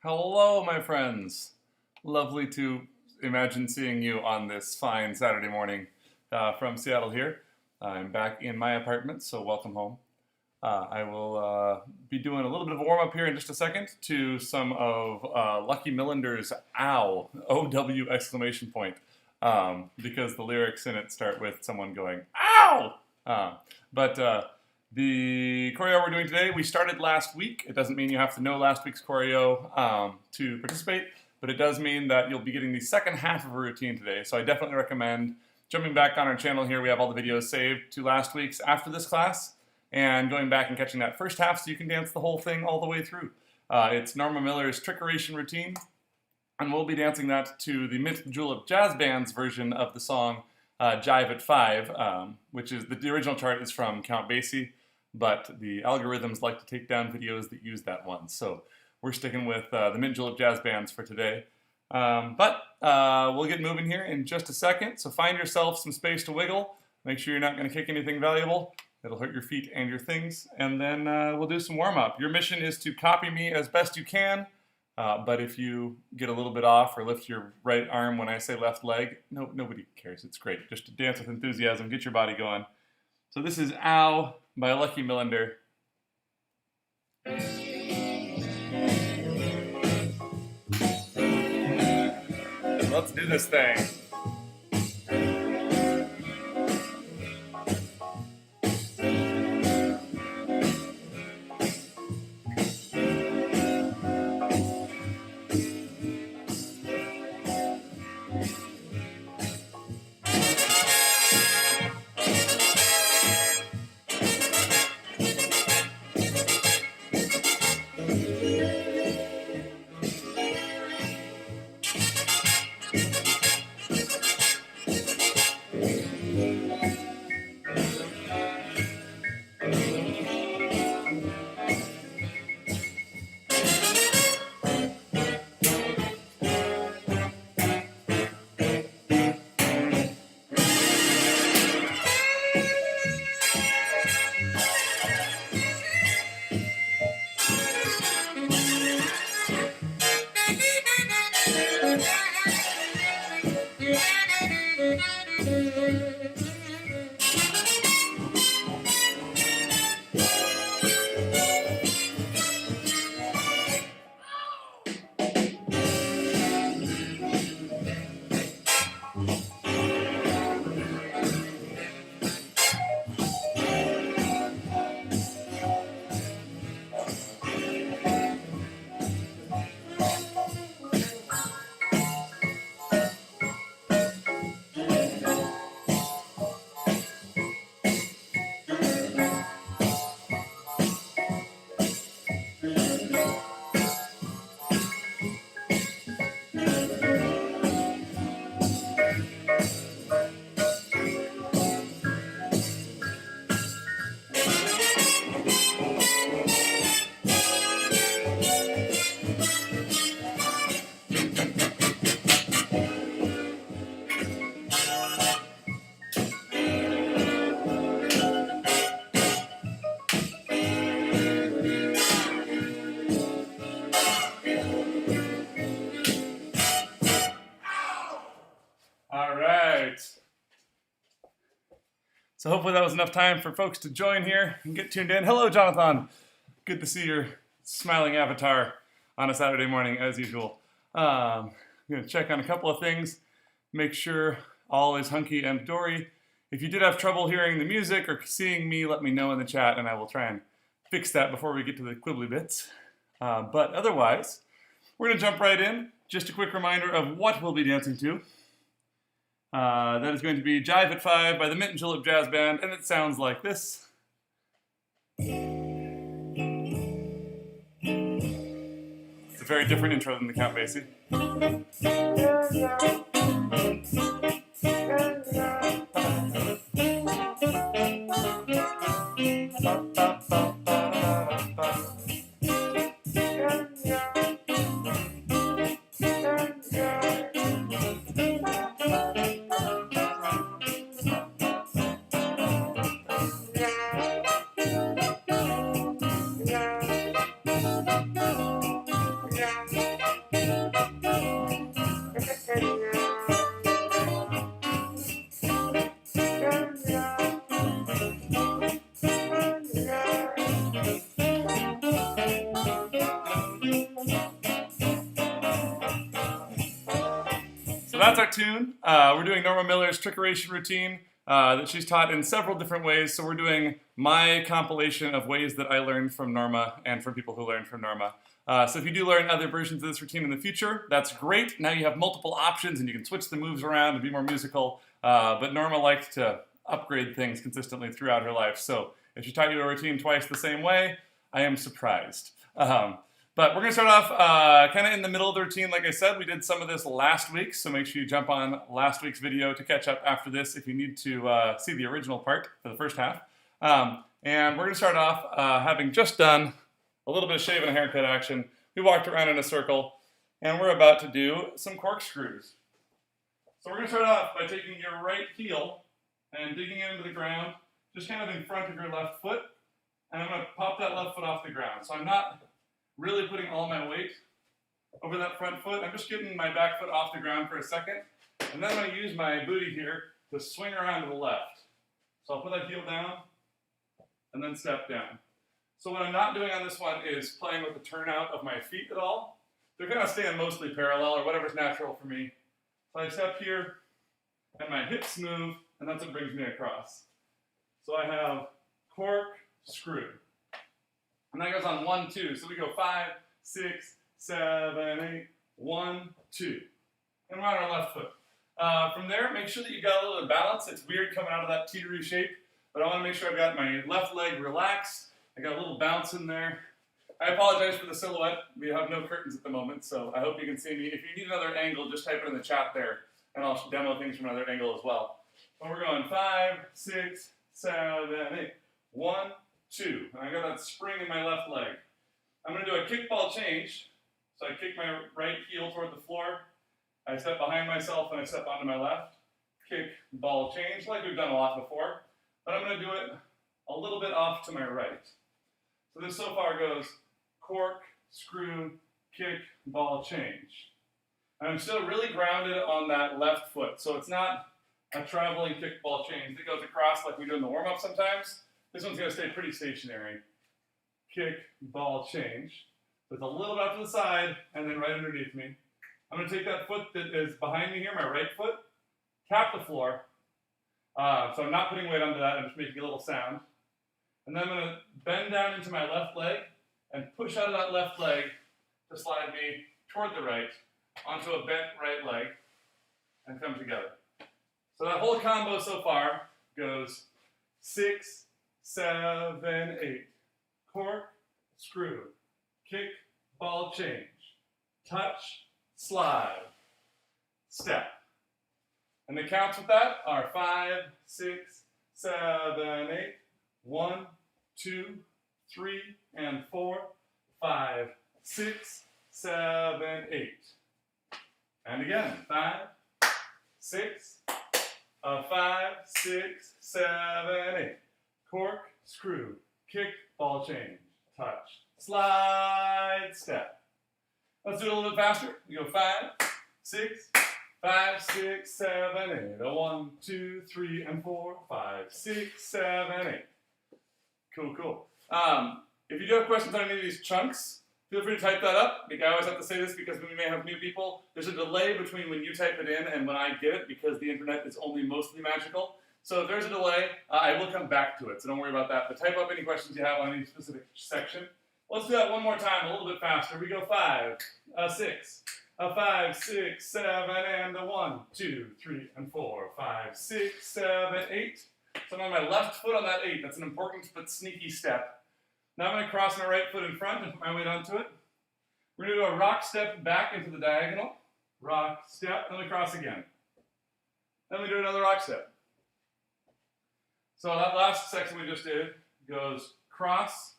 Hello, my friends. Lovely to imagine seeing you on this fine Saturday morning from Seattle here. I'm back in my apartment, so welcome home. I will be doing a little bit of a warm-up here in just a second to some of Lucky Millender's OW, O-W exclamation point, because the lyrics in it start with someone going, OW! The choreo we're doing today, we started last week. It doesn't mean you have to know last week's choreo to participate, but it does mean that you'll be getting the second half of a routine today. So I definitely recommend jumping back on our channel here. We have all the videos saved to last week's after this class, and going back and catching that first half so you can dance the whole thing all the way through. It's Norma Miller's Trickeration routine, and we'll be dancing that to the Mint Julep Jazz Band's version of the song Jive at 5, which is the original chart is from Count Basie, but the algorithms like to take down videos that use that one. So we're sticking with the Mint Julep Jazz Bands for today. We'll get moving here in just a second. So find yourself some space to wiggle. Make sure you're not going to kick anything valuable. It'll hurt your feet and your things. And then we'll do some warm-up. Your mission is to copy me as best you can. But if you get a little bit off or lift your right arm when I say left leg, nobody cares. It's great. Just to dance with enthusiasm, get your body going. So this is Ow by Lucky Millender. Let's do this thing. So hopefully that was enough time for folks to join here and get tuned in. Hello, Jonathan. Good to see your smiling avatar on a Saturday morning, as usual. I'm going to check on a couple of things, make sure all is hunky and dory. If you did have trouble hearing the music or seeing me, let me know in the chat, and I will try and fix that before we get to the quibbly bits. But otherwise, we're going to jump right in. Just a quick reminder of what we'll be dancing to. That is going to be Jive at 5 by the Mint Julep Jazz Band, and it sounds like this. It's a very different intro than the Count Basie. that's our tune. We're doing Norma Miller's Trickeration routine that she's taught in several different ways. So we're doing my compilation of ways that I learned from Norma and from people who learned from Norma. So if you do learn other versions of this routine in the future, that's great. Now you have multiple options and you can switch the moves around and be more musical. But Norma liked to upgrade things consistently throughout her life. So if she taught you a routine twice the same way, I am surprised. But we're going to start off kind of in the middle of the routine. Like I said, we did some of this last week, so make sure you jump on last week's video to catch up after this if you need to see the original part for the first half. And we're going to start off having just done a little bit of shave and a haircut action. We walked around in a circle, and we're about to do some corkscrews. So we're going to start off by taking your right heel and digging it into the ground, just kind of in front of your left foot. And I'm going to pop that left foot off the ground. So I'm not really putting all my weight over that front foot. I'm just getting my back foot off the ground for a second. And then I'm going to use my booty here to swing around to the left. So I'll put that heel down and then step down. So what I'm not doing on this one is playing with the turnout of my feet at all. They're kind of staying mostly parallel or whatever's natural for me. So I step here and my hips move, and that's what brings me across. So I have corkscrew. And that goes on 1, 2. So we go 5, 6, 7, 8, 1, 2. And we're on our left foot. From there, make sure that you got a little bit of balance. It's weird coming out of that teetery shape, but I want to make sure I've got my left leg relaxed. I got a little bounce in there. I apologize for the silhouette. We have no curtains at the moment, so I hope you can see me. If you need another angle, just type it in the chat there, and I'll demo things from another angle as well. But we're going 5, 6, 7, 8. 1, 2. And I got that spring in my left leg. I'm going to do a kickball change. So I kick my right heel toward the floor. I step behind myself and I step onto my left. Kick, ball, change, like we've done a lot before. But I'm going to do it a little bit off to my right. So this so far goes cork, screw, kick, ball, change. And I'm still really grounded on that left foot. So it's not a traveling kickball change that goes across like we do in the warm-up sometimes. This one's going to stay pretty stationary. Kick, ball, change. So it's a little bit up to the side, and then right underneath me. I'm going to take that foot that is behind me here, my right foot, tap the floor. So I'm not putting weight onto that, I'm just making a little sound. And then I'm going to bend down into my left leg and push out of that left leg to slide me toward the right onto a bent right leg and come together. So that whole combo so far goes 6, 7, 8. Cork, screw, kick, ball, change, touch, slide, step. And the counts with that are 5, 6, 7, 8. 1, 2, 3, and 4, 5, 6, 7, 8. And again, 5, 6, 5, 6, 7, 8. Cork, screw, kick, ball, change, touch, slide, step. Let's do it a little bit faster. We go 5, 6, 5, 6, 7, 8. 1, 2, 3, and 4, 5, 6, 7, 8. Cool, cool. If you do have questions on any of these chunks, feel free to type that up. I always have to say this because we may have new people. There's a delay between when you type it in and when I get it because the internet is only mostly magical. So if there's a delay, I will come back to it, so don't worry about that. But type up any questions you have on any specific section. Let's do that one more time, a little bit faster. We go 5, 6, 5, 6, 7, and 1, 2, 3, and 4, 5, 6, 7, 8. So I'm on my left foot on that 8. That's an important but sneaky step. Now I'm going to cross my right foot in front and put my weight onto it. We're going to do a rock step back into the diagonal. Rock, step, then we cross again. Then we do another rock step. So that last section we just did goes cross,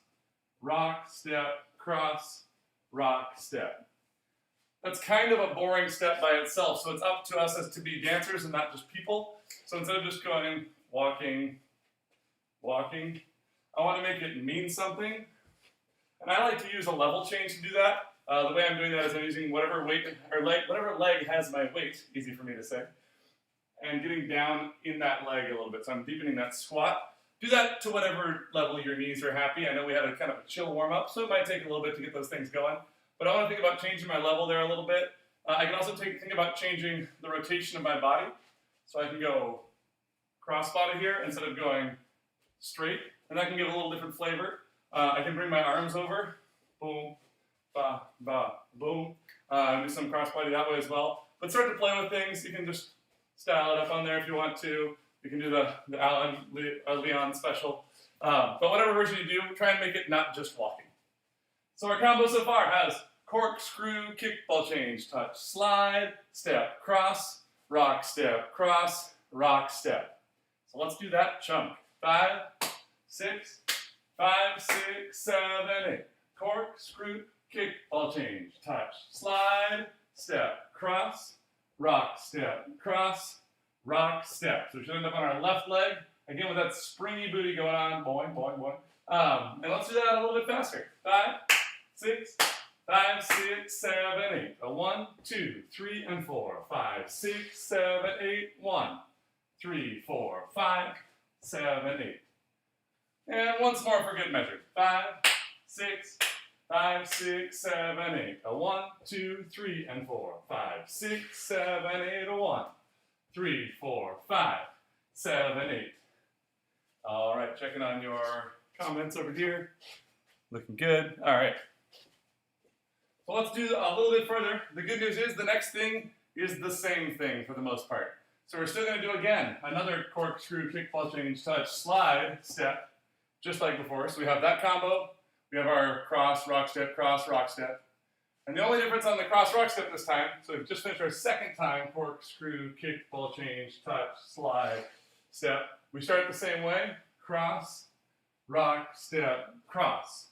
rock, step, cross, rock, step. That's kind of a boring step by itself, so it's up to us as to be dancers and not just people. So instead of just going walking, walking, I want to make it mean something. And I like to use a level change to do that. The way I'm doing that is I'm using whatever weight or whatever leg has my weight, easy for me to say, and getting down in that leg a little bit. So I'm deepening that squat. Do that to whatever level your knees are happy. I know we had a kind of a chill warm-up, so it might take a little bit to get those things going. But I want to think about changing my level there a little bit. I can also think about changing the rotation of my body. So I can go cross-body here instead of going straight, and that can give a little different flavor. I can bring my arms over, boom, ba, ba, boom. Do some cross-body that way as well. But start to play with things. You can just style it up on there if you want to. You can do the Alan Leon special. But whatever version you do, try and make it not just walking. So our combo so far has corkscrew, kickball change, touch, slide, step, cross, rock, step, cross, rock, step. So let's do that chunk. 5, 6, 5, 6, 7, 8. Corkscrew, kickball change, touch, slide, step, cross, rock, step, cross, rock, step. So we should end up on our left leg, again with that springy booty going on, boing, boing, boing. And let's do that a little bit faster. 5, 6, 5, 6, 7, 8. 1, 2, 3, and 4. 5, 6, 7, 8. 1, 3, 4, 5, 7, 8. And once more for good measure. 5, 6, 5, 6, 7, 8. 1, 2, 3, and 4. 5, 6, 7, 8. 1, 3, 4, 5, 7, 8. All right, checking on your comments over here. Looking good. All right. So let's do a little bit further. The good news is the next thing is the same thing for the most part. So we're still going to do again another corkscrew, kickball change, touch, slide, step, just like before. So we have that combo. We have our cross, rock, step, cross, rock, step. And the only difference on the cross, rock, step this time, so we've just finished our second time, corkscrew, kickball change, touch, slide, step. We start the same way, cross, rock, step, cross.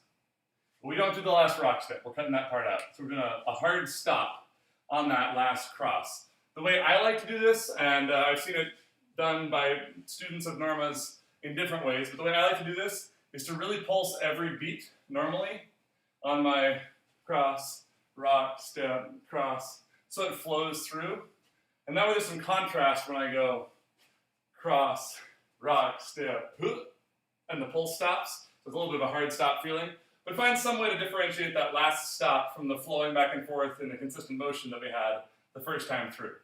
We don't do the last rock step. We're cutting that part out. So we're doing a hard stop on that last cross. The way I like to do this, and I've seen it done by students of Norma's in different ways, but the way I like to do this is to really pulse every beat normally on my cross, rock, step, cross, so it flows through. And that way there's some contrast when I go cross, rock, step, and the pulse stops. So it's a little bit of a hard stop feeling. But find some way to differentiate that last stop from the flowing back and forth in the consistent motion that we had the first time through.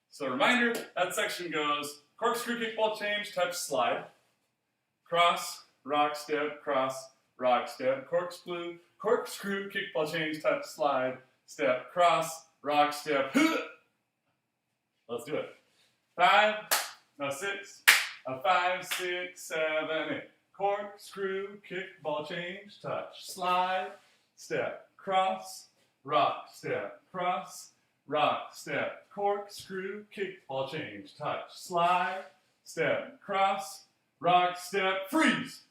So reminder, that section goes corkscrew, kickball change, touch, slide, cross, rock, step, cross, rock, step, corkscrew, kickball change, touch, slide, step, cross, rock, step. Let's do it. 6, 5, 6, 7, 8. Corkscrew, kickball change, touch, slide, step, cross, rock, step, cross, rock, step, corkscrew, kickball change, touch, slide, step, cross, rock, step, freeze.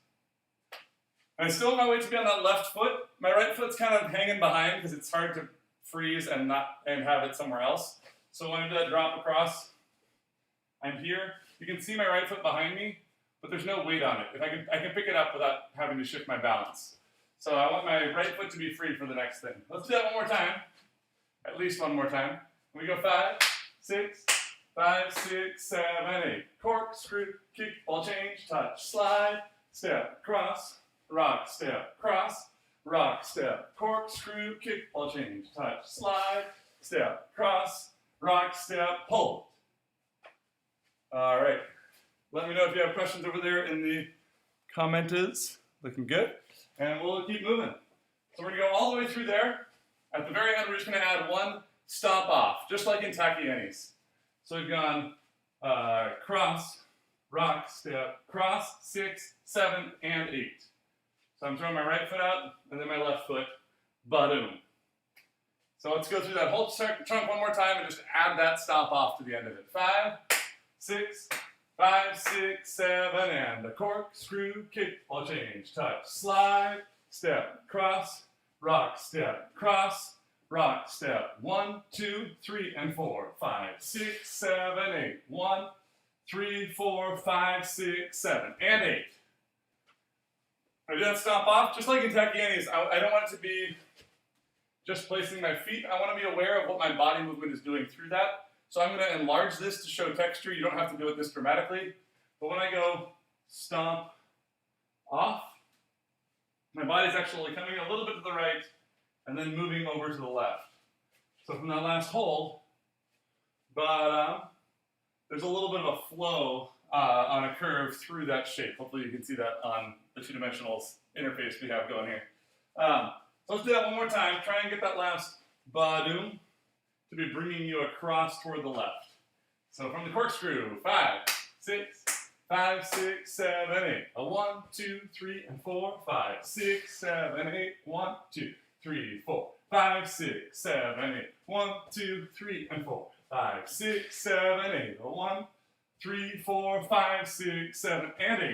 And I still want my weight to be on that left foot. My right foot's kind of hanging behind because it's hard to freeze and have it somewhere else. So when I do that drop across, I'm here. You can see my right foot behind me, but there's no weight on it. If I can pick it up without having to shift my balance. So I want my right foot to be free for the next thing. Let's do that one more time. At least one more time. We go 5, 6, 5, 6, 7, 8. Corkscrew, kickball change, touch, slide, step, cross, rock, step, cross, rock, step, corkscrew, kickball change, touch, slide, step, cross, rock, step, hold. All right. Let me know if you have questions over there in the commenters. Looking good. And we'll keep moving. So we're going to go all the way through there. At the very end, we're just going to add one stop off, just like in Tacky Normas. So we've gone cross, rock, step, cross, 6, 7, and 8. So I'm throwing my right foot out, and then my left foot, ba-doom. So let's go through that whole chunk one more time and just add that stop off to the end of it. 5, 6, 5, 6, 7, and the corkscrew, kickball change, touch, slide, step, cross, rock, step, cross, rock, step, 1, 2, 3, and 4, 5, 6, 7, 8, 1, 3, 4, 5, 6, 7, and 8. I do that stop off, just like in Tacky Normas. I don't want it to be just placing my feet. I want to be aware of what my body movement is doing through that. So I'm going to enlarge this to show texture. You don't have to do it this dramatically. But when I go stomp off, my body's actually coming a little bit to the right and then moving over to the left. So from that last hold, but there's a little bit of a flow on a curve through that shape. Hopefully you can see that on the two-dimensional interface we have going here. So let's do that one more time. Try and get that last ba-doom to be bringing you across toward the left. So from the corkscrew, 5, 6, 5, 6, 7, 8. A 1, 2, 3, and 4, 5, 6, 7, 8. 1, 2, 3, 4, 5, 6, 7, 8. 1, 2, 3, and 4, 5, 6, 7, 8. A 1, 3, 4, 5, 6, 7, and 8.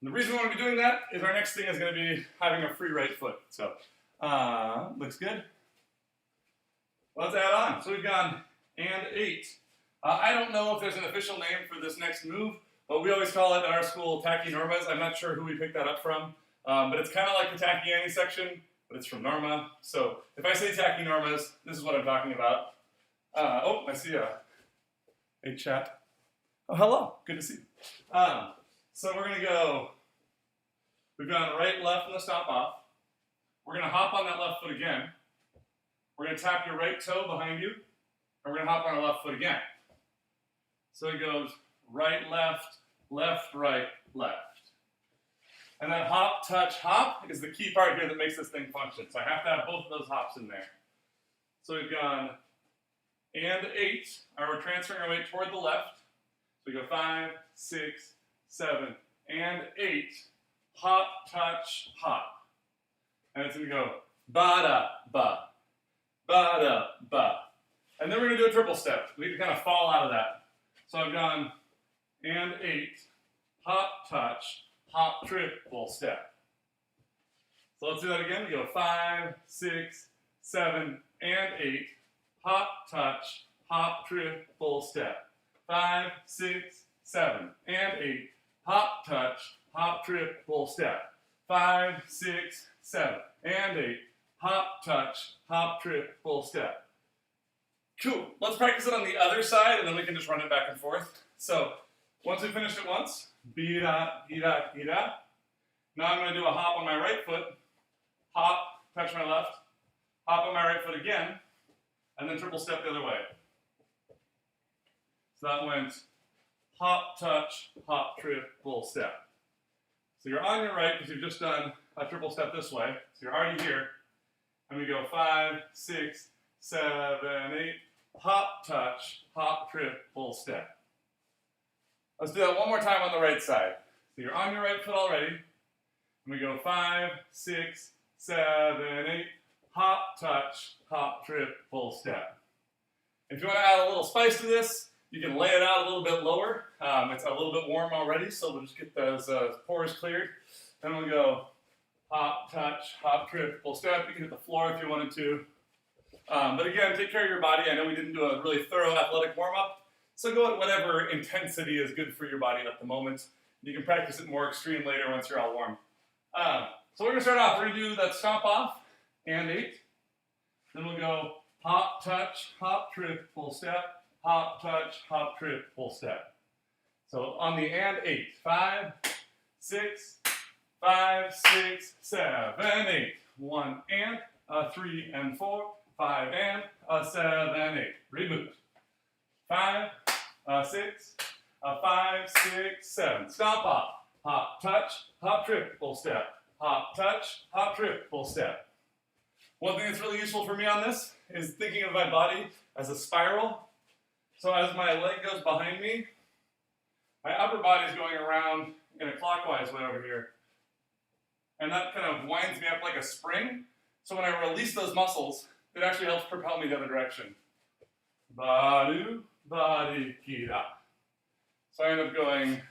And the reason we want to be doing that is our next thing is going to be having a free right foot. So, looks good. Let's add on. So we've gone and 8. I don't know if there's an official name for this next move, but we always call it at our school Tacky Normas. I'm not sure who we picked that up from, but it's kind of like the Tacky Annie section, but it's from Norma. So if I say Tacky Normas, this is what I'm talking about. Oh, I see a chat. Oh, hello. Good to see you. So we're going to go, we've gone right, left, and the stomp off. We're going to hop on that left foot again. We're going to tap your right toe behind you, and we're going to hop on our left foot again. So it goes right, left, left, right, left. And that hop, touch, hop is the key part here that makes this thing function. So I have to have both of those hops in there. So we've gone and 8, we're transferring our weight toward the left. So we go 5, 6, 7, and 8. Hop, touch, hop. And it's going to go ba-da, ba, ba-da, ba. And then we're going to do a triple step. We need to kind of fall out of that. So I've gone and 8, hop, touch, hop, triple step. So let's do that again. We go 5, 6, 7, and 8. Hop, touch, hop, triple step. 5, 6, 7, and 8. Hop, touch, hop, triple step. 5, 6, 7, and 8. Hop, touch, hop, triple step. Cool. Let's practice it on the other side, and then we can just run it back and forth. So once we finished it once, be-da, be-da, be-da. Now I'm going to do a hop on my right foot, hop, touch my left, hop on my right foot again, and then triple step the other way. So that went hop, touch, hop, triple step. So you're on your right because you've just done a triple step this way. So you're already here. And we go 5, 6, 7, 8. Hop, touch, hop, triple step. Let's do that one more time on the right side. So you're on your right foot already. And we go 5, 6, 7, 8. Hop, touch, hop, triple step. If you want to add a little spice to this, you can lay it out a little bit lower. It's a little bit warm already, so we'll just get those pores cleared. Then we'll go hop, touch, hop, triple step. You can hit the floor if you wanted to. But again, take care of your body. I know we didn't do a really thorough athletic warm-up, so go at whatever intensity is good for your body at the moment. You can practice it more extreme later once you're all warm. So we're going to start off. We're going to do that stomp off, and 8. Then we'll go hop, touch, hop, triple step, hop, touch, hop, triple step. So on the and 8. 5, 6, 5, 6, 7, 8. 1 and 3 and 4. 5 and 7, 8. Reboot. 5, 6, 5, 6, 7. Stomp off. Hop, touch, hop, triple step. Hop, touch, hop, triple step. One thing that's really useful for me on this is thinking of my body as a spiral. So as my leg goes behind me, my upper body is going around in a clockwise way over here. And that kind of winds me up like a spring. So when I release those muscles, it actually helps propel me the other direction. Ba-do, ba-di-ki-da. So I end up going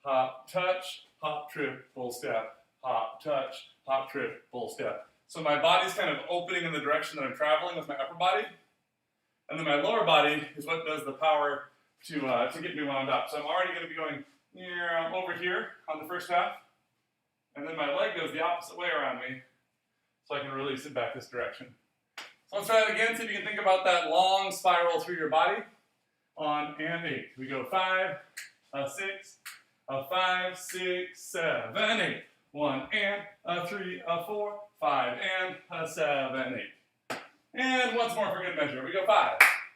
hop, touch, hop, triple step, hop, touch, hop, triple step. So my body's kind of opening in the direction that I'm traveling with my upper body. And then my lower body is what does the power to get me wound up. So I'm already going to be going over here on the first half. And then my leg goes the opposite way around me. So I can release it back this direction. So let's try that again. See if you can think about that long spiral through your body. On and 8. We go 5, 6, 5, 6, 7, 8. 1 and 3, 4, 5 and 7, 8. And once more for good measure. We go 5,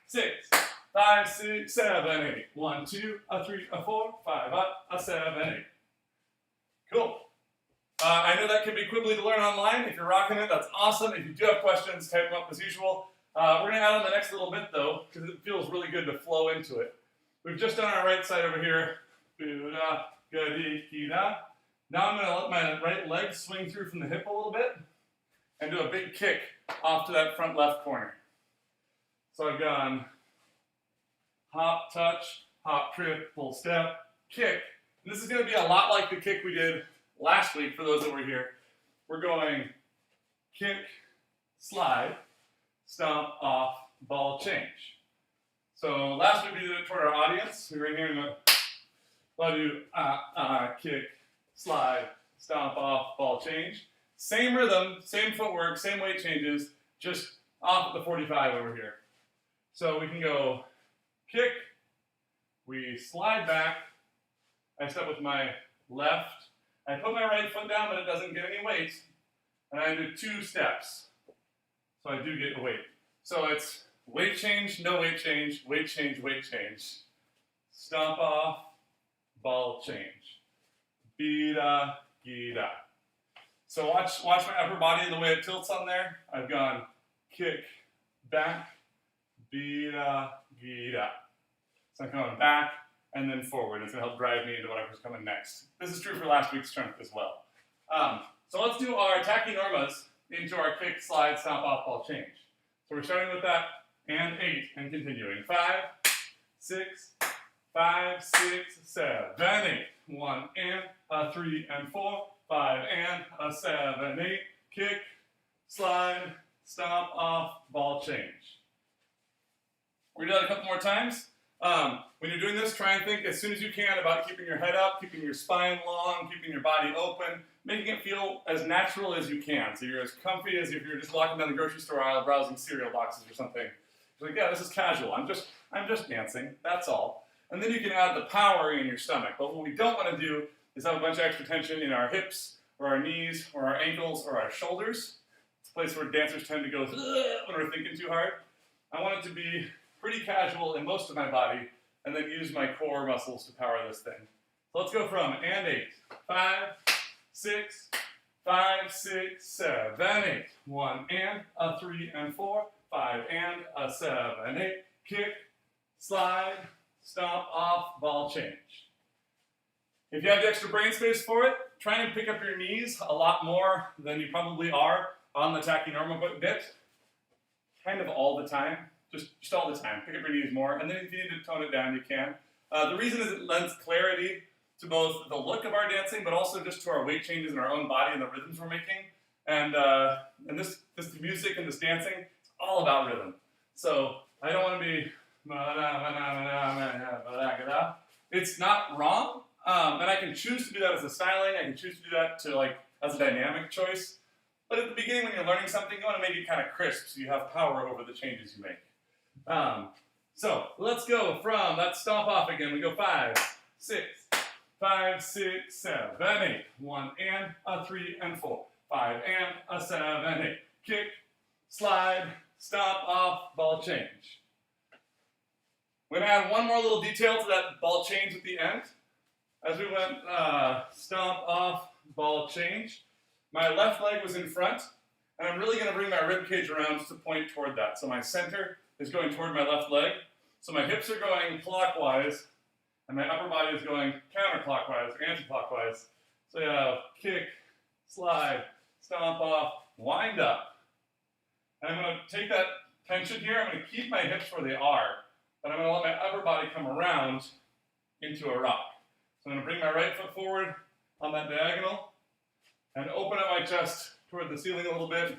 6, 5, 6, 7, 8. 1, 2, a 3, a 4, 5 up, a 7, 8. Cool. I know that can be quickly to learn online. If you're rocking it, that's awesome. If you do have questions, type them up as usual. We're going to add on the next little bit, though, because it feels really good to flow into it. We've just done our right side over here. Now I'm going to let my right leg swing through from the hip a little bit and do a big kick off to that front left corner. So I've gone hop, touch, hop, trip, full step, kick. And this is going to be a lot like the kick we did last week for those that were here. We're going kick, slide, stomp, off, ball, change. So last week we did it toward our audience. We were in here and we'll do kick, slide, stomp, off, ball, change. Same rhythm, same footwork, same weight changes, just off at the 45 over here. So we can go kick, we slide back, I step with my left, I put my right foot down but it doesn't get any weight, and I do 2 steps. So I do get a weight. So it's weight change, no weight change, weight change, weight change. Stomp off, ball change. Beat-a, gee-da. So watch my upper body and the way it tilts on there. I've gone kick, back, beat-a, gee-da. So I'm coming back and then forward. It's going to help drive me into whatever's coming next. This is true for last week's strength as well. So let's do our Tacky Normas into our kick, slide, stomp, off, ball, change. So we're starting with that and 8 and continuing. 5, 6, 5, 6, 7, 8. 1 and a 3 and 4, 5 and a 7, 8. Kick, slide, stomp, off, ball, change. We're going to do that a couple more times. When you're doing this, try and think as soon as you can about keeping your head up, keeping your spine long, keeping your body open, making it feel as natural as you can. So you're as comfy as if you're just walking down the grocery store aisle browsing cereal boxes or something. You're like, yeah, this is casual. I'm just dancing. That's all. And then you can add the power in your stomach. But what we don't want to do is have a bunch of extra tension in our hips or our knees or our ankles or our shoulders. It's a place where dancers tend to go when we're thinking too hard. I want it to be pretty casual in most of my body, and then use my core muscles to power this thing. So let's go from and 8. 5, 6, 5, 6, 7, 8. 1 and a 3 and 4, 5 and a 7, 8. Kick, slide, stomp, off, ball, change. If you have the extra brain space for it, try and pick up your knees a lot more than you probably are on the Tacky Norma bit. Kind of all the time. Just all the time. Pick up your knees more. And then if you need to tone it down, you can. The reason is it lends clarity to both the look of our dancing, but also just to our weight changes in our own body and the rhythms we're making. And this music and this dancing, it's all about rhythm. So I don't want to be... It's not wrong. And I can choose to do that as a styling. I can choose to do that as a dynamic choice. But at the beginning when you're learning something, you want to make it kind of crisp so you have power over the changes you make. So let's go from that stomp off again. We go 5, 6, 5, 6, 7, 8. 1 and a 3 and 4. 5 and a 7, 8. Kick, slide, stomp off, ball change. We're going to add one more little detail to that ball change at the end. As we went stomp off, ball change, my left leg was in front, and I'm really going to bring my rib cage around to point toward that. So my center is going toward my left leg. So my hips are going clockwise, and my upper body is going counterclockwise or anti-clockwise. So you have kick, slide, stomp off, wind up. And I'm going to take that tension here. I'm going to keep my hips where they are, but I'm going to let my upper body come around into a rock. So I'm going to bring my right foot forward on that diagonal and open up my chest toward the ceiling a little bit.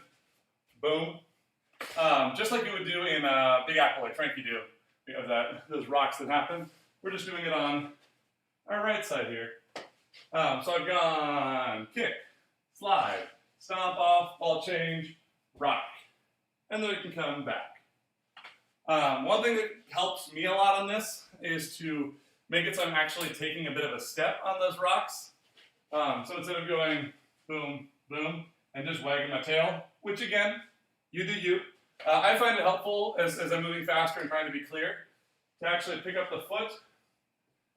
Boom. Just like you would do in Big Apple, like Frankie do. We have those rocks that happen. We're just doing it on our right side here. So I've gone kick, slide, stomp off, ball change, rock. And then we can come back. One thing that helps me a lot on this is to make it so I'm actually taking a bit of a step on those rocks. So instead of going boom, boom, and just wagging my tail, which again, you do you. I find it helpful as I'm moving faster and trying to be clear to actually pick up the foot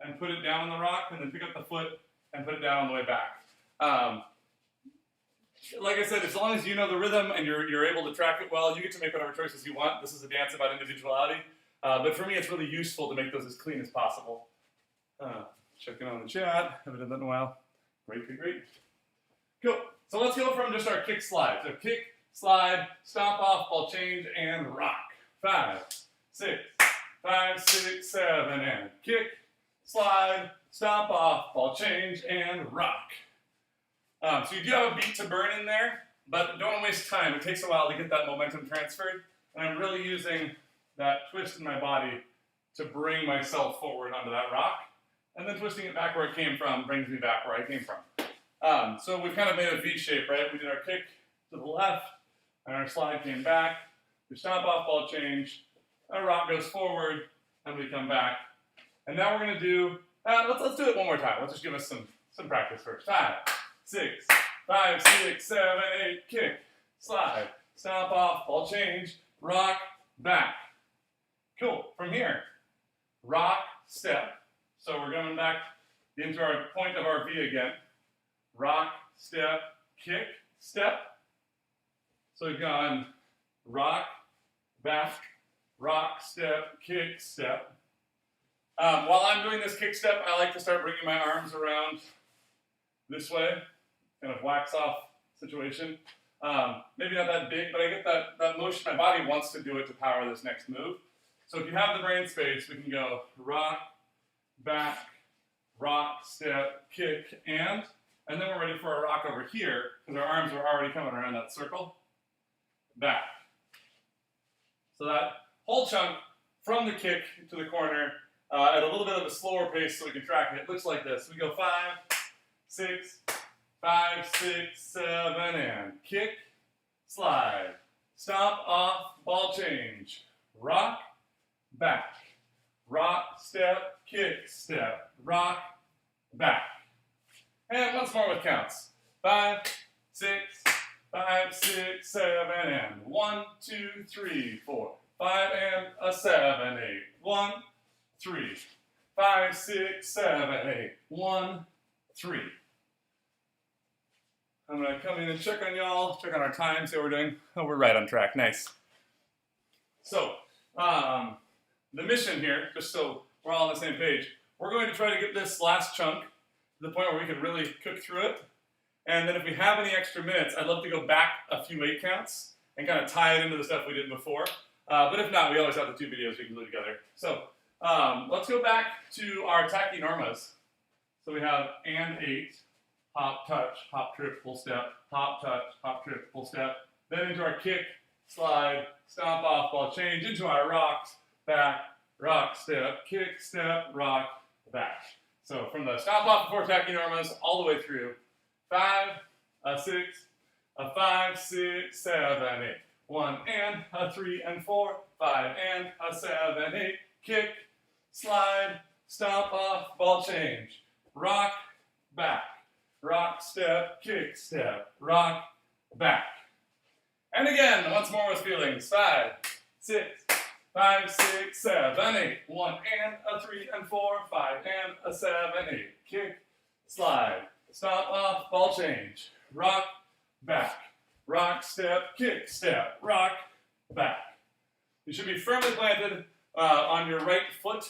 and put it down on the rock, and then pick up the foot and put it down on the way back. Like I said, as long as you know the rhythm and you're able to track it well, you get to make whatever choices you want. This is a dance about individuality. But for me, it's really useful to make those as clean as possible. Checking on the chat. Haven't done that in a while. Great, great, great. Cool. So let's go from just our kick slide. So kick, slide, stomp off, ball change, and rock. 5, 6, 5, 6, 7, and kick, slide, stomp off, ball change, and rock. So you do have a beat to burn in there, but don't waste time. It takes a while to get that momentum transferred. And I'm really using that twist in my body to bring myself forward onto that rock. And then twisting it back where it came from brings me back where I came from. So we've kind of made a V shape, right? We did our kick to the left, and our slide came back. We stomp off, ball change. Our rock goes forward, and we come back. And now we're going to do, let's do it one more time. Let's just give us some practice first. 5, 6, 5, 6, 7, 8, kick, slide, stomp off, ball change, rock, back. Cool. From here, rock, step. So we're going back into our point of our V again. Rock, step, kick, step. So we've gone rock, back, rock, step, kick, step. While I'm doing this kick step, I like to start bringing my arms around this way, kind of wax off situation. Maybe not that big, but I get that motion. My body wants to do it to power this next move. So if you have the brain space, we can go rock, back, rock, step, kick, and then we're ready for a rock over here, because our arms are already coming around that circle. Back. So that whole chunk from the kick to the corner at a little bit of a slower pace so we can track it. It looks like this. We go 5, 6, 5, 6, 7, and kick, slide, stomp off, ball change, rock, back, rock, step, kick, step, rock, back. And once more with counts. 5, 6, 5, 6, 7, and 1, 2, 3, 4, 5, and a 7, 8, 1, 3, 5, 6, 7, 8, 1, 3. I'm going to come in and check on y'all, check on our time, see how we're doing. Oh, we're right on track. Nice. So, the mission here, just so we're all on the same page, we're going to try to get this last chunk to the point where we can really cook through it. And then if we have any extra minutes, I'd love to go back a few 8 counts and kind of tie it into the stuff we did before. But if not, we always have the 2 videos we can glue together. So let's go back to our Tacky Normas. So we have and 8, hop, touch, hop, trip, full step, hop, touch, hop, trip, full step. Then into our kick, slide, stomp off, ball change, into our rocks, back, rock, step, kick, step, rock, back. So from the stomp off before Tacky Normas all the way through. 5, a 6, a 5, 6, 7, 8. 1 and a 3 and 4, 5 and a 7, 8. Kick, slide, stomp off, ball change, rock, back, rock, step, kick, step, rock, back. And again, once more with feelings. 5, 6, 5, 6, 7, 8. 1 and a 3 and 4, 5 and a 7, 8. Kick, slide, stomp off, ball change, rock, back, rock, step, kick, step, rock, back. You should be firmly planted on your right foot.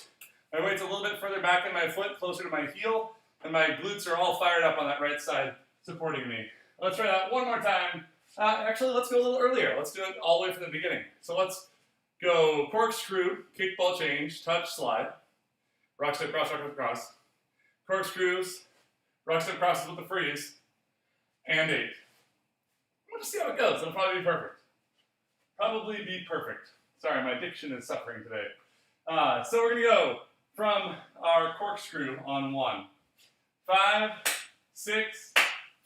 My weight's a little bit further back in my foot, closer to my heel, and my glutes are all fired up on that right side, supporting me. Let's try that one more time. Actually, let's go a little earlier. Let's do it all the way from the beginning. So let's go corkscrew, kick, ball change, touch, slide, rock, step, cross, cross, corkscrews, rock, step, crosses with the freeze, and 8. We'll just see how it goes. It'll probably be perfect. Probably be perfect. Sorry, my diction is suffering today. So we're going to go from our corkscrew on 1. 5, 6,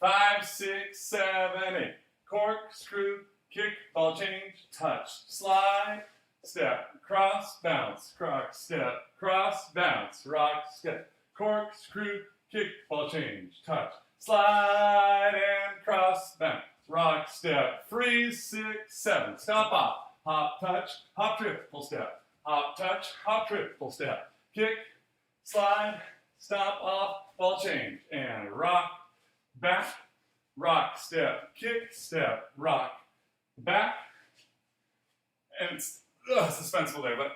5, 6, 7, 8. Corkscrew, kick, ball change, touch, slide, step, cross, bounce, step, cross, bounce, rock, step, corkscrew, kick, ball change, touch, slide, and cross, bounce, rock, step, freeze, 6, 7, stomp off, hop, touch, hop, triple step, hop, touch, hop, triple step, kick, slide, stomp off, ball change, and rock, back, rock, step, kick, step, rock, back, and it's suspenseful there, but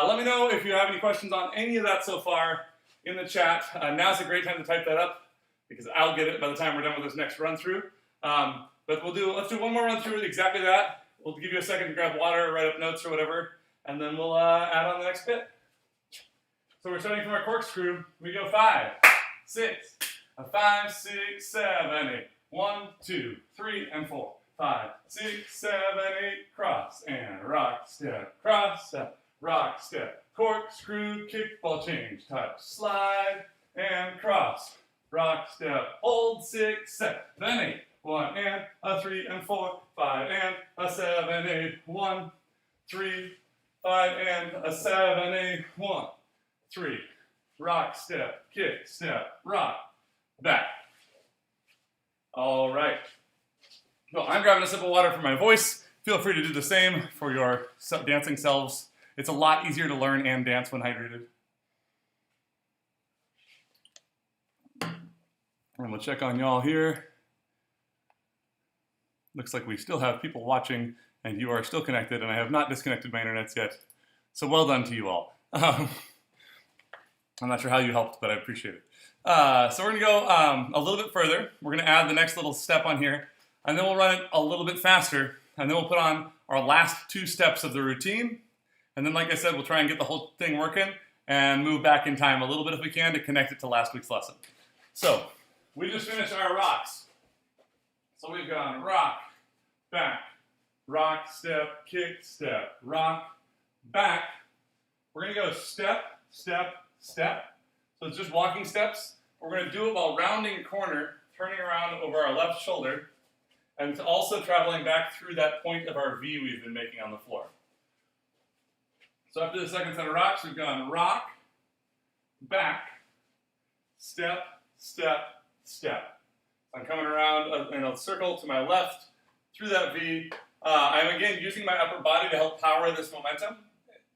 let me know if you have any questions on any of that so far in the chat. Now's a great time to type that up because I'll get it by the time we're done with this next run through. But let's do one more run through exactly that. We'll give you a second to grab water, write up notes or whatever, and then we'll add on the next bit. So we're starting from our corkscrew. We go 5, 6, 5, 6, 7, 8. 1, 2, 3, and 4. 5, 6, 7, 8, cross, and rock, step, cross, step, rock, step, corkscrew, kick, ball change, touch, slide, and cross, rock, step, hold, 6, 7, 8, 1, and a 3, and 4, 5, and a 7, 8, 1, 3, 5, and a 7, 8, 1, 3, rock, step, kick, step, rock, back. All right. Well, I'm grabbing a sip of water for my voice. Feel free to do the same for your dancing selves. It's a lot easier to learn and dance when hydrated. And we'll check on y'all here. Looks like we still have people watching and you are still connected, and I have not disconnected my internets yet. So well done to you all. I'm not sure how you helped, but I appreciate it. So we're gonna go a little bit further. We're gonna add the next little step on here, and then we'll run it a little bit faster, and then we'll put on our last 2 steps of the routine. And then, like I said, we'll try and get the whole thing working and move back in time a little bit if we can to connect it to last week's lesson. So we just finished our rocks. So we've gone rock, back, rock, step, kick, step, rock, back. We're gonna go step, step, step. So it's just walking steps. We're going to do it while rounding a corner, turning around over our left shoulder, and also traveling back through that point of our V we've been making on the floor. So after the second set of rocks, we've gone rock, back, step, step, step. I'm coming around in a circle to my left through that V. I'm again using my upper body to help power this momentum,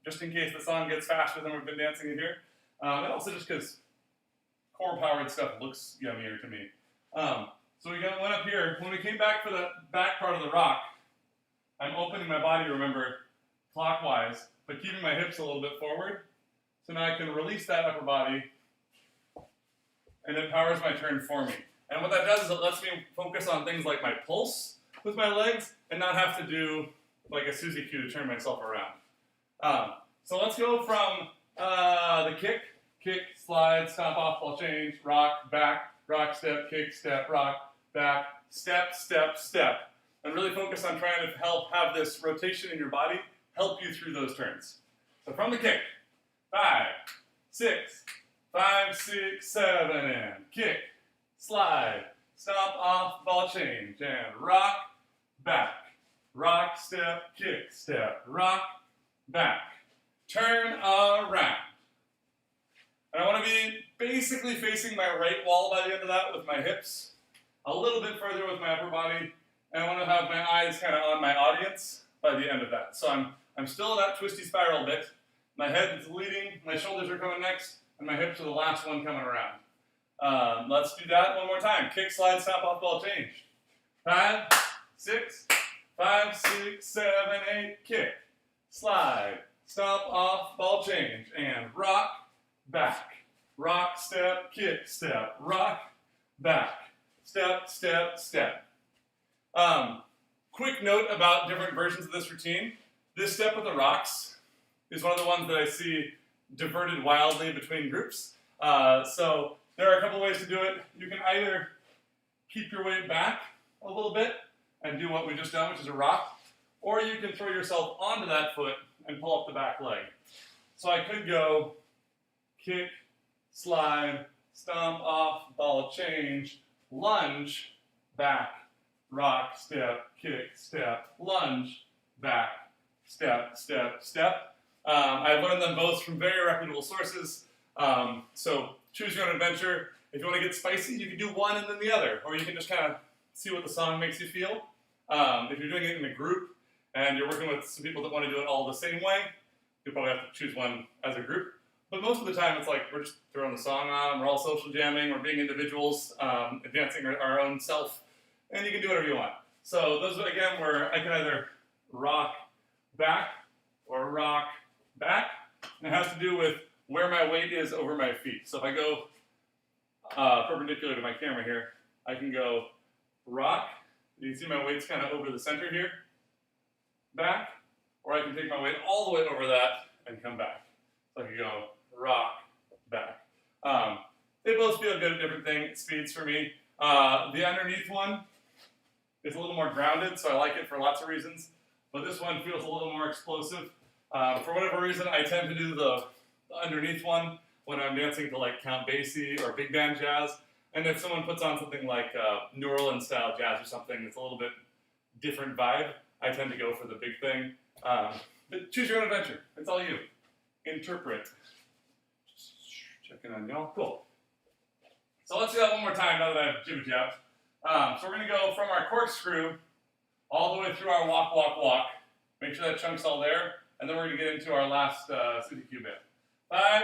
just in case the song gets faster than we've been dancing in here. And also just because core-powered stuff looks yummier to me. So we went up here. When we came back for the back part of the rock, I'm opening my body, remember, clockwise, but keeping my hips a little bit forward. So now I can release that upper body, and it powers my turn for me. And what that does is it lets me focus on things like my pulse with my legs and not have to do like a Suzy cue to turn myself around. So let's go from the kick, slide, stomp off, ball change, rock, back, rock, step, kick, step, rock, back, step, step, step. And really focus on trying to help have this rotation in your body help you through those turns. So from the kick, 5, 6, 5, 6, 7, and kick, slide, stomp off, ball change, and rock, back, rock, step, kick, step, rock, back, turn around. And I want to be basically facing my right wall by the end of that with my hips, a little bit further with my upper body, and I want to have my eyes kind of on my audience by the end of that. So I'm still in that twisty spiral bit. My head is leading, my shoulders are coming next, and my hips are the last one coming around. Let's do that one more time. Kick, slide, stop, off, ball, change. 5, 6, 5, 6, 7, 8, kick, slide, stomp off, ball change, and rock, back, rock, step, kick, step, rock, back, step, step, step. Quick note about different versions of this routine. This step with the rocks is one of the ones that I see diverted wildly between groups. So there are a couple ways to do it. You can either keep your weight back a little bit and do what we just done, which is a rock, or you can throw yourself onto that foot and pull up the back leg. So I could go kick, slide, stomp off, ball change, lunge, back, rock, step, kick, step, lunge, back, step, step, step. I learned them both from very reputable sources. So choose your own adventure. If you want to get spicy, you can do one and then the other, or you can just kind of see what the song makes you feel. If you're doing it in a group, and you're working with some people that want to do it all the same way, you'll probably have to choose one as a group. But most of the time, it's like we're just throwing the song on, we're all social jamming, we're being individuals, advancing our own self, and you can do whatever you want. So those, again, where I can either rock back or rock back, and it has to do with where my weight is over my feet. So if I go perpendicular to my camera here, I can go rock. You can see my weight's kind of over the center here, back, or I can take my weight all the way over that and come back. So I can go rock, back. They both feel good at different speeds for me. The underneath one is a little more grounded, so I like it for lots of reasons. But this one feels a little more explosive. For whatever reason, I tend to do the underneath one when I'm dancing to like Count Basie or big band jazz. And if someone puts on something like New Orleans style jazz or something that's a little bit different vibe, I tend to go for the big thing. But choose your own adventure. It's all you. Interpret. Just checking on y'all. Cool. So let's do that one more time now that I've jibber-jabbed. So we're going to go from our corkscrew all the way through our walk, walk, walk. Make sure that chunk's all there. And then we're going to get into our last Suzy Q bit. 5,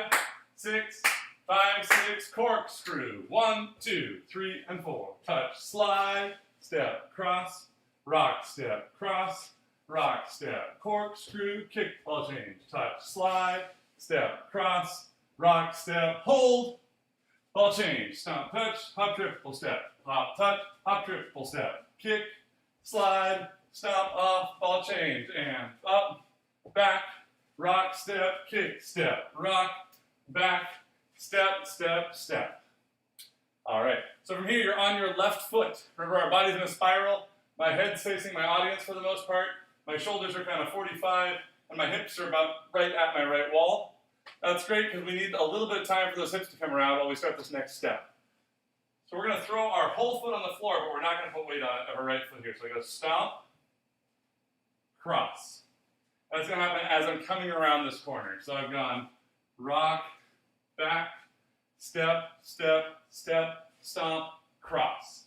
6, 5, 6, corkscrew. 1, 2, 3, and 4. Touch, slide, step, cross, rock, step, cross, rock, step, corkscrew, kick, ball change. Touch, slide, step, cross, rock, step, hold, ball change. Stomp, touch, hop, triple step, hop, touch, hop, triple step, kick, slide, stomp, off, ball change, and up, back, rock, step, kick, step, rock, back, step, step, step. All right, so from here, you're on your left foot. Remember, our body's in a spiral. My head's facing my audience for the most part. My shoulders are kind of 45, and my hips are about right at my right wall. That's great because we need a little bit of time for those hips to come around while we start this next step. So we're going to throw our whole foot on the floor, but we're not going to put weight on our right foot here. So I go stomp, cross. That's going to happen as I'm coming around this corner. So I've gone rock, back, step, step, step, stomp, cross.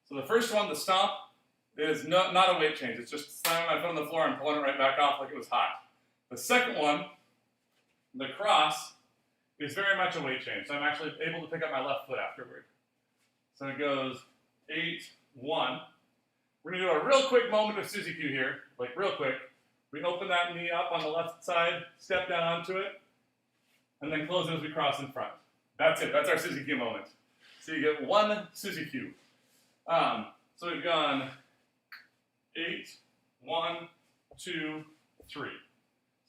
So the first one, the stomp, is not a weight change. It's just slamming my foot on the floor and pulling it right back off like it was hot. The second one, the cross, is very much a weight change. So I'm actually able to pick up my left foot afterward. So it goes 8, 1. We're going to do a real quick moment of Suzy Q here, like real quick. We open that knee up on the left side, step down onto it, and then close it as we cross in front. That's it. That's our Suzy Q moment. So you get one Suzy Q. So we've gone 8, 1, 2, 3.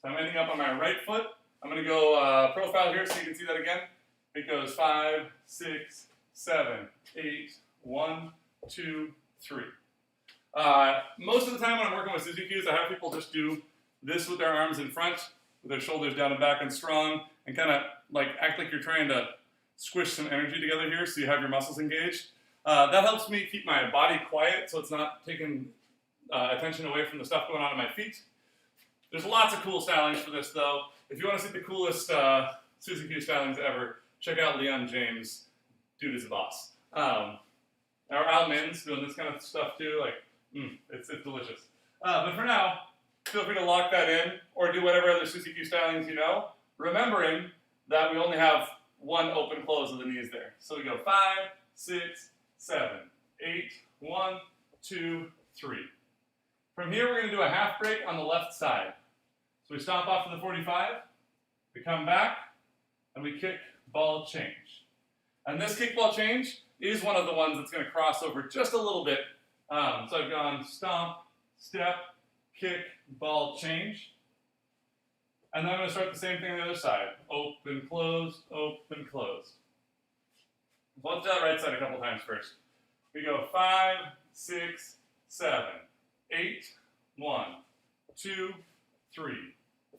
So I'm ending up on my right foot. I'm going to go profile here so you can see that again. It goes 5, 6, 7, 8, 1, 2, 3. Most of the time when I'm working with Suzy Qs, I have people just do this with their arms in front, with their shoulders down and back and strong, and kind of like act like you're trying to squish some energy together here so you have your muscles engaged. That helps me keep my body quiet so it's not taking attention away from the stuff going on in my feet. There's lots of cool stylings for this though. If you want to see the coolest Suzy Q stylings ever, check out Leon James. Dude is a boss. Our Al Min's doing this kind of stuff too. Like, it's delicious. But for now, feel free to lock that in or do whatever other Suzy Q stylings you know, remembering that we only have one open close of the knees there. So we go 5, 6, 7, 8, 1, 2, 3. From here, we're going to do a half break on the left side. So we stomp off to the 45, we come back, and we kick, ball, change. And this kick, ball, change is one of the ones that's going to cross over just a little bit. So I've gone stomp, step, kick, ball, change. And then I'm going to start the same thing on the other side. Open, closed, open, closed. So let's do that right side a couple times first. We go 5, 6, 7, 8, 1, 2, 3,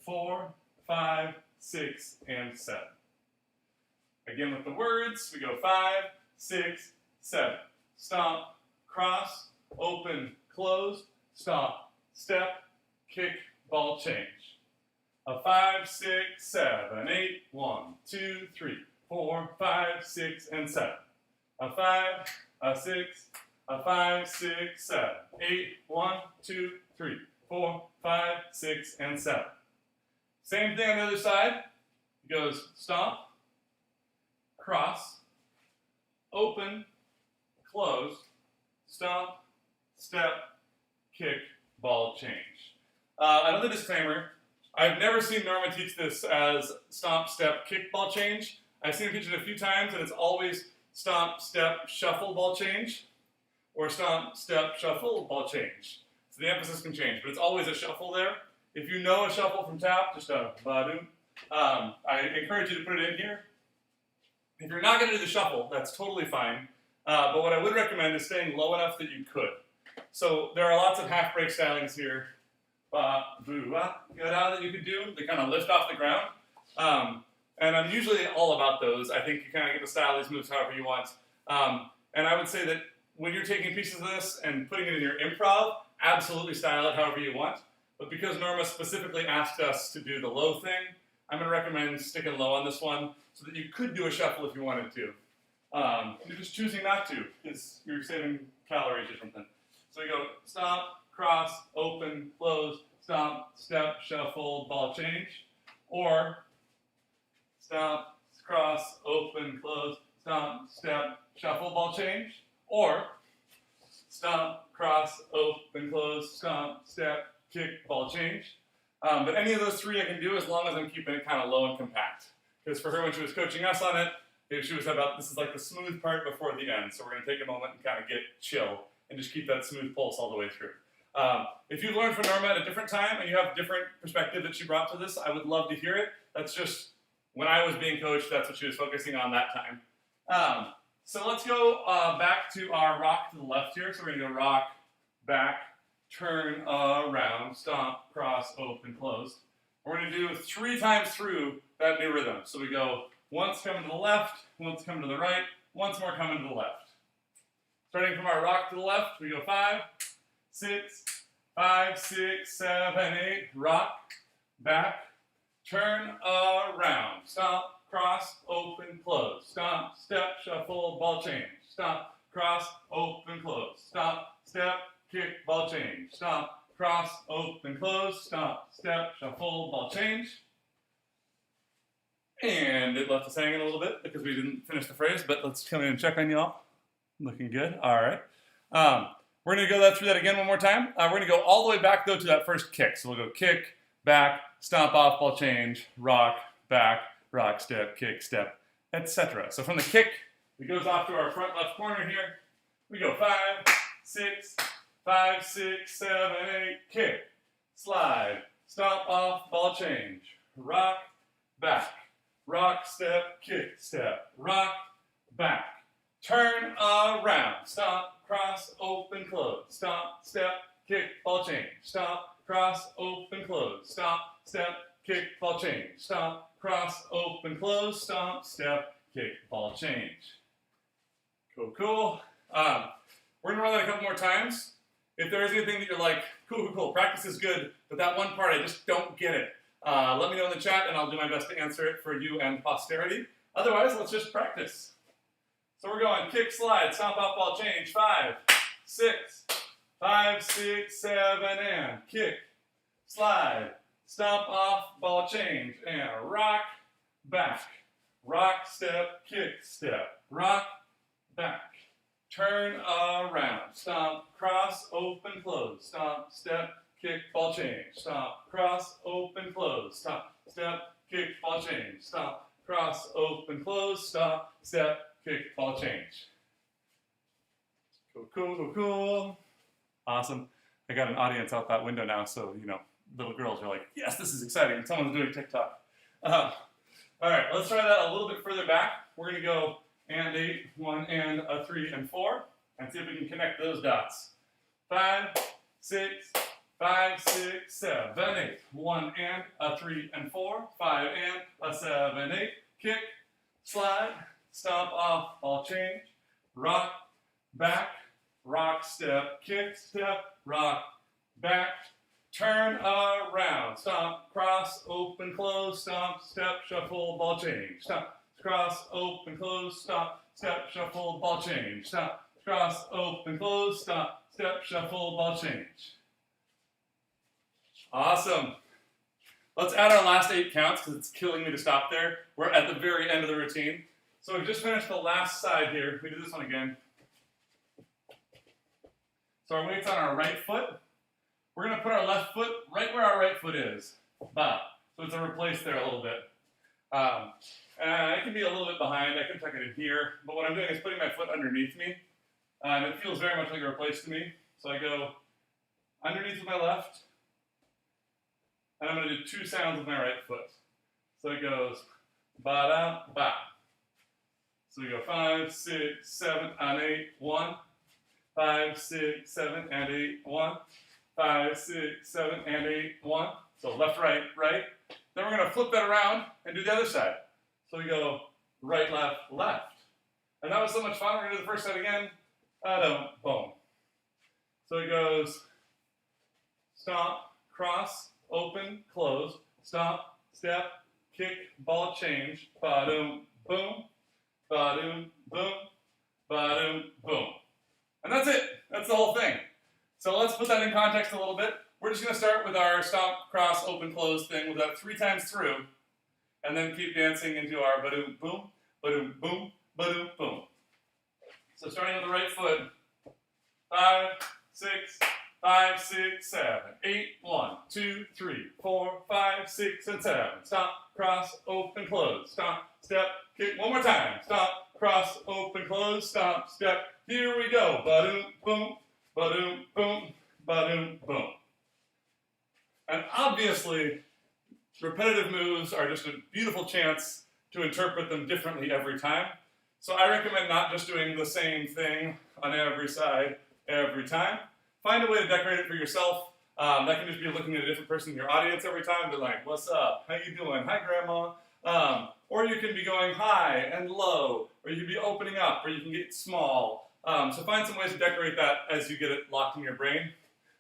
4, 5, 6, and 7. Again with the words, we go 5, 6, 7. Stomp, cross, open, close, stomp, step, kick, ball, change. A 5, 6, 7, 8, 1, 2, 3, 4, 5, 6, and 7. A 5, a 6, a 5, 6, 7, 8, 1, 2, 3, 4, 5, 6, and 7. Same thing on the other side. It goes stomp, cross, open, close, stomp, step, kick, ball, change. Another disclaimer, I've never seen Norma teach this as stomp, step, kick, ball, change. I've seen her teach it a few times, and it's always stomp, step, shuffle, ball, change, or stomp, step, shuffle, ball, change. So the emphasis can change, but it's always a shuffle there. If you know a shuffle from tap, just a ba-doom. I encourage you to put it in here. If you're not going to do the shuffle, that's totally fine. But what I would recommend is staying low enough that you could. So there are lots of half break stylings here. That you could do. They kind of lift off the ground. And I'm usually all about those. I think you kind of get to style these moves however you want. And I would say that when you're taking pieces of this and putting it in your improv, absolutely style it however you want. But because Norma specifically asked us to do the low thing, I'm going to recommend sticking low on this one so that you could do a shuffle if you wanted to. You're just choosing not to because you're saving calories or something. So we go stomp, cross, open, close, stomp, step, shuffle, ball, change. Or stomp, cross, open, close, stomp, step, shuffle, ball, change. Or stomp, cross, open, close, stomp, step, kick, ball, change. But any of those three I can do as long as I'm keeping it kind of low and compact. Because for her, when she was coaching us on it, she was about, this is like the smooth part before the end. So we're going to take a moment and kind of get chill and just keep that smooth pulse all the way through. If you've learned from Norma at a different time and you have a different perspective that she brought to this, I would love to hear it. That's just, when I was being coached, that's what she was focusing on that time. So let's go back to our rock to the left here. So we're going to go rock, back, turn around, stomp, cross, open, close. We're going to do 3 times through that new rhythm. So we go once coming to the left, once coming to the right, once more coming to the left. Starting from our rock to the left, we go 5, 6, 5, 6, 7, 8, rock, back, turn around, stomp, cross, open, close, stomp, step, shuffle, ball, change, stomp, cross, open, close, stomp, step, kick, ball, change, stomp, cross, open, close, stomp, step, shuffle, ball, change. And it left us hanging a little bit because we didn't finish the phrase, but let's come in and check on y'all. Looking good. All right. We're going to go through that again one more time. We're going to go all the way back, though, to that first kick. So we'll go kick, back, stomp off, ball change, rock, back, rock, step, kick, step, etc. So from the kick, it goes off to our front left corner here. We go 5, 6, 5, 6, 7, 8, kick, slide, stomp off, ball change, rock, back, rock, step, kick, step, rock, back, turn around, stomp, cross, open, close, stomp, step, kick, ball change, stomp, cross, open, close, stomp, step, kick, ball change, stomp, cross, open, close, stomp, step, kick, ball change. Cool, cool. We're going to run that a couple more times. If there is anything that you're like, cool, cool, cool, practice is good, but that one part I just don't get it, let me know in the chat and I'll do my best to answer it for you and posterity. Otherwise, let's just practice. So we're going kick, slide, stomp off, ball change, 5, 6, 5, 6, 7, and kick, slide, stomp off, ball change, and rock, back, rock, step, kick, step, rock, back, turn around, stomp, cross, open, close, stomp, step, kick, ball change, stomp, cross, open, close, stomp, step, kick, ball change, stomp, cross, open, close, stop, step, kick, ball change. Cool, cool, cool, cool. Awesome. I got an audience out that window now, so, you know, little girls are like, yes, this is exciting. Someone's doing TikTok. All right, let's try that a little bit further back. We're going to go and 8, 1 and a 3 and 4, and see if we can connect those dots. 5, 6, 5, 6, 7, 8, 1 and a 3 and 4, 5 and a 7, 8, kick, slide, stomp off, ball change, rock, back, rock, step, kick, step, rock, back, turn around, stomp, cross, open, close, stomp, step, shuffle, ball change, stomp, cross, open, close, stomp, step, shuffle, ball change, stomp, cross, open, close, stomp, step, shuffle, ball change. Awesome. Let's add our last 8 counts because it's killing me to stop there. We're at the very end of the routine. So we've just finished the last side here. We do this one again. So our weight's on our right foot. We're going to put our left foot right where our right foot is. Ba. So it's a replace there a little bit. And it can be a little bit behind. I can tuck it in here. But what I'm doing is putting my foot underneath me. And it feels very much like a replace to me. So I go underneath with my left. And I'm going to do 2 sounds with my right foot. So it goes ba-da-ba. So we go 5, 6, 7, and 8, 1. 5, 6, 7, and 8, 1. 5, 6, 7, and 8, 1. So left, right, right. Then we're going to flip that around and do the other side. So we go right, left, left. And that was so much fun. We're going to do the first side again. Boom. So it goes stomp, cross, open, close, stomp, step, kick, ball change, ba-doom, boom, ba-doom, boom, ba-doom, boom. And that's it. That's the whole thing. So let's put that in context a little bit. We're just going to start with our stomp, cross, open, close thing with that 3 times through, and then keep dancing into our ba-doom, boom, ba-doom, boom, ba-doom, boom. So starting with the right foot, 5, 6, 5, 6, 7, 8, 1, 2, 3, 4, 5, 6, and 7. Stomp, cross, open, close. Stomp, step, kick. One more time. Stomp, cross, open, close. Stomp, step. Here we go. Ba-doom, boom, ba-doom, boom, ba-doom, boom. And obviously, repetitive moves are just a beautiful chance to interpret them differently every time. So I recommend not just doing the same thing on every side every time. Find a way to decorate it for yourself. That can just be looking at a different person in your audience every time. Be like, what's up? How you doing? Hi, Grandma. Or you can be going high and low. Or you can be opening up. Or you can get small. So find some ways to decorate that as you get it locked in your brain.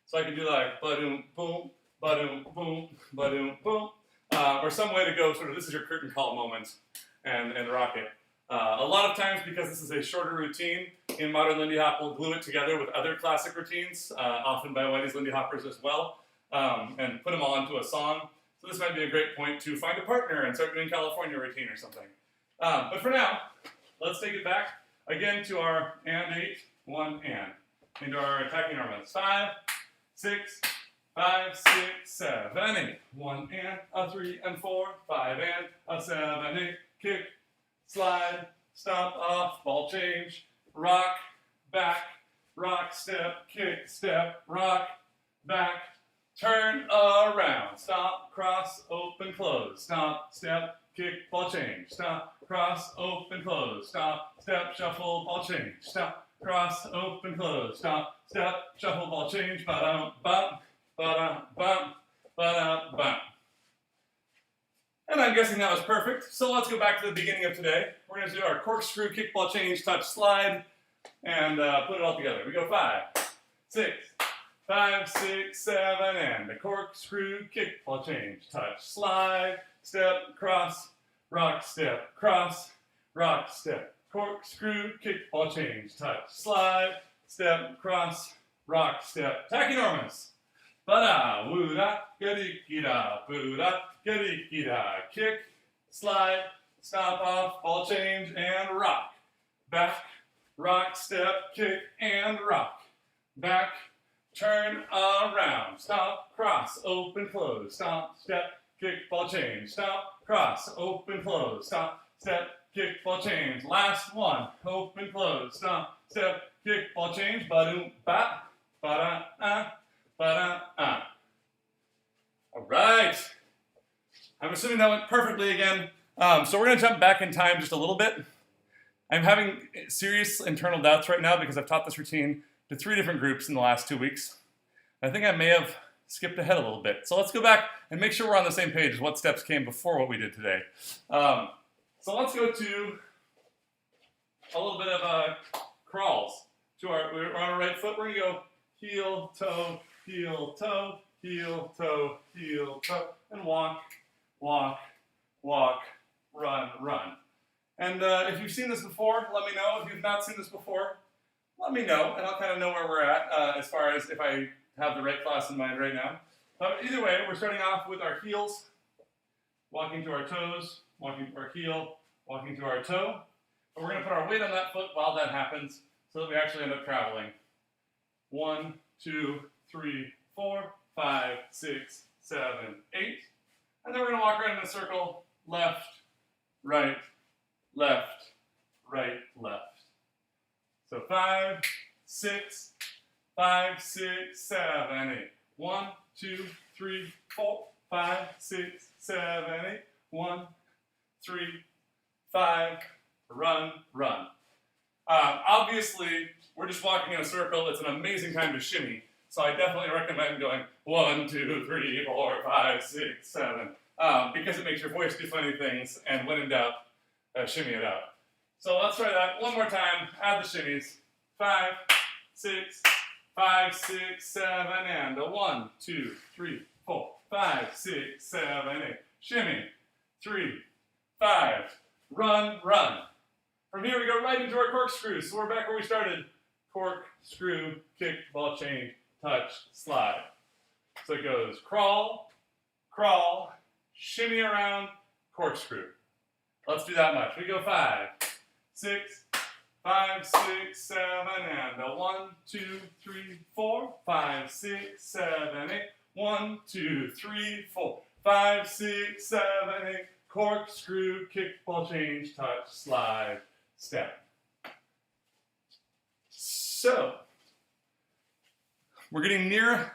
So I can do like ba-doom, boom, ba-doom, boom, ba-doom, boom. Or some way to go sort of, this is your curtain call moment and rock it. A lot of times, because this is a shorter routine, in modern Lindy Hop we'll glue it together with other classic routines, often by Whitey's Lindy Hoppers as well, and put them all into a song. So this might be a great point to find a partner and start doing California routine or something. But for now, let's take it back again to our and 8, 1 and. Into our Tacky Normas. 5, 6, 5, 6, 7, 8. 1 and, a 3 and 4, 5 and, a 7, 8. Kick, slide, stomp, off, ball change, rock, back, rock, step, kick, step, rock, back, turn around, stomp, cross, open, close, stomp, step, kick, ball change, stomp, cross, open, close, stomp, step, shuffle, ball change, stomp, cross, open, close, stomp, step, shuffle, ball change, ba-dum, bump, ba-dum, bump, ba-dum, bump. And I'm guessing that was perfect. So let's go back to the beginning of today. We're going to do our corkscrew, kickball change, touch, slide, and put it all together. We go 5, 6, 5, 6, 7, and a corkscrew, kickball change, touch, slide, step, cross, rock, step, cross, rock, step, corkscrew, kickball change, touch, slide, step, cross, rock, step. Tacky Normas. Ba-da, woo-da, ga-dee-ki-da, boo-da, ga-dee-ki-da. Kick, slide, stomp off, ball change, and rock. Back, rock, step, kick, and rock. Back, turn around, stomp, cross, open, close, stomp, step, kick, ball change, stomp, cross, open, close, stomp, step, kick, ball change. Last one, open, close, stomp, step, kick, ball change, ba-doom, ba, ba-da, ba-da. All right. I'm assuming that went perfectly again. So we're going to jump back in time just a little bit. I'm having serious internal doubts right now because I've taught this routine to 3 different groups in the last 2 weeks. I think I may have skipped ahead a little bit. So let's go back and make sure we're on the same page as what steps came before what we did today. So let's go to a little bit of crawls. We're on our right foot. We're going to go heel, toe, heel, toe, heel, toe, heel, toe, and walk, walk, walk, run, run. And if you've seen this before, let me know. If you've not seen this before, let me know, and I'll kind of know where we're at as far as if I have the right class in mind right now. Either way, we're starting off with our heels, walking to our toes, walking to our heel, walking to our toe. But we're going to put our weight on that foot while that happens so that we actually end up traveling. 1, 2, 3, 4, 5, 6, 7, 8. And then we're going to walk around in a circle, left, right, left, right, left. So 5, 6, 5, 6, 7, 8. 1, 2, 3, 4, 5, 6, 7, 8. 1, 3, 5, run, run. Obviously, we're just walking in a circle. It's an amazing time to shimmy. So I definitely recommend going 1, 2, 3, 4, 5, 6, 7, because it makes your voice do funny things, and when in doubt, shimmy it out. So let's try that one more time. Add the shimmies. 5, 6, 5, 6, 7, and a 1, 2, 3, 4, 5, 6, 7, 8. Shimmy. 3, 5. Run, run. From here we go right into our corkscrew. So we're back where we started. Corkscrew, kick, ball change, touch, slide. So it goes crawl, crawl, shimmy around, corkscrew. Let's do that much. We go 5, 6, 5, 6, 7, and a 1, 2, 3, 4, 5, 6, 7, 8. 1, 2, 3, 4, 5, 6, 7, 8. Corkscrew, kick, ball change, touch, slide, step. So, we're getting near